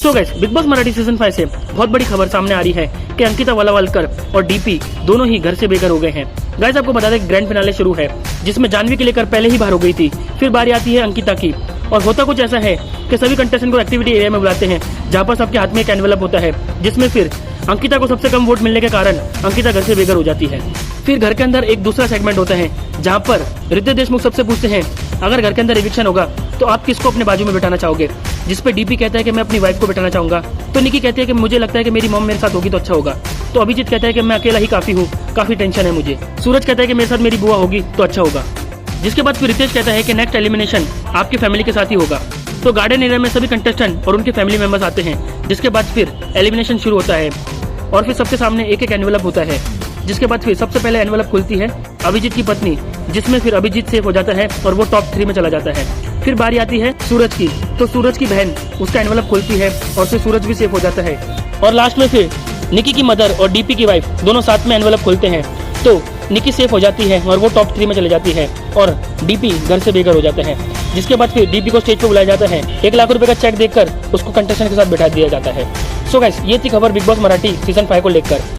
So guys, big boss Marathi season 5 से बहुत बड़ी खबर सामने आ रही है कि अंकिता वलावलकर और डीपी दोनों ही घर से बेघर हो गए हैं। गाइस, आपको बता दें ग्रैंड फिनाले शुरू है जिसमें जानवी के लेकर पहले ही बाहर हो गई थी, फिर बारी आती है अंकिता की। और होता कुछ ऐसा है कि सभी कंटेस्टेंट को एक्टिविटी एरिया में बुलाते हैं जहाँ पर सबके हाथ में एक एनवेलप होता है, जिसमें फिर अंकिता को सबसे कम वोट मिलने के कारण अंकिता घर से बेघर हो जाती है। फिर घर के अंदर एक दूसरा सेगमेंट होता है जहाँ पर रितेश देशमुख सबसे पूछते हैं अगर घर के अंदर एविक्शन होगा तो आप किसको अपने बाजू में बिठाना चाहोगे, जिस पे डीपी कहता है कि मैं अपनी वाइफ को बिठाना चाहूंगा। तो निकी कहती है कि मुझे लगता है कि मेरी मॉम मेरे साथ होगी तो अच्छा होगा। तो अभिजीत कहता है कि मैं अकेला ही काफी हूँ, काफी टेंशन है मुझे। सूरज कहता है कि मेरे साथ मेरी बुआ होगी तो अच्छा होगा। जिसके बाद फिर रितेश कहता है कि नेक्स्ट एलिमिनेशन आपकी फैमिली के साथ ही होगा। तो गार्डन एरिया में सभी कंटेस्टेंट और उनके फैमिली मेंबर्स आते हैं, जिसके बाद फिर एलिमिनेशन शुरू होता है और फिर सबके सामने एक एक एनवेलप होता है। जिसके बाद फिर सबसे पहले एनवेलप खुलती है अभिजीत की पत्नी, जिसमें फिर अभिजीत सेफ हो जाता है और वो टॉप 3 में चला जाता है। फिर बारी आती है सूरज की, तो सूरज की बहन उसका एनवेलप खोलती है और फिर सूरज भी सेफ हो जाता है। और लास्ट में फिर निकी की मदर और डीपी की वाइफ दोनों साथ में एनवेलप खोलते हैं, तो निकी सेफ हो जाती है और वो टॉप 3 में चले जाती है और डीपी घर से बेघर हो जाता है। जिसके बाद फिर डीपी को स्टेज पर बुलाया जाता है, 1 लाख रुपए का चेक देकर उसको कंटेस्टेंट के साथ बैठा दिया जाता है। सो गाइस, ये थी खबर बिग बॉस मराठी सीजन 5 को लेकर।